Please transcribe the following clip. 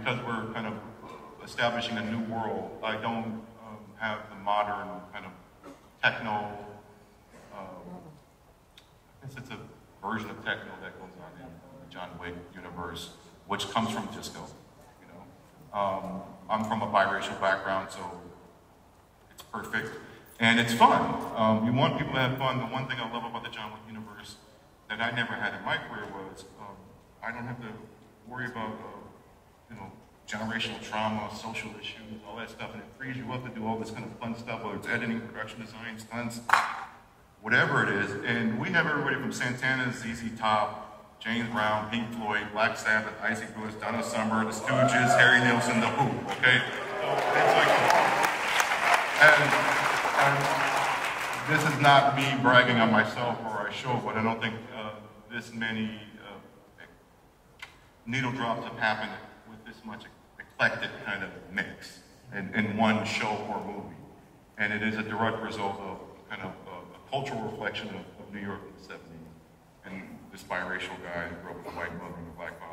because we're kind of establishing a new world, I don't have the modern kind of techno, I guess it's a version of techno that goes on in the John Wick universe, which comes from disco, you know. I'm from a biracial background, so it's perfect. And it's fun. You want people to have fun. The one thing I love about the John Wick universe that I never had in my career was I don't have to worry about you know, generational trauma, social issues, all that stuff, and it frees you up to do all this kind of fun stuff, whether it's editing, production design, stunts, whatever it is. And we have everybody from Santana, ZZ Top, James Brown, Pink Floyd, Black Sabbath, Icy Brewers, Donna Summer, The Stooges, Harry Nilsson, The Who, okay? So it's like, and this is not me bragging on myself or I show, but I don't think this many needle drops have happened with this much eclectic kind of mix in one show or movie. And it is a direct result of kind of a cultural reflection of New York in the 70s. And this biracial guy who grew up with a white mother and a black father.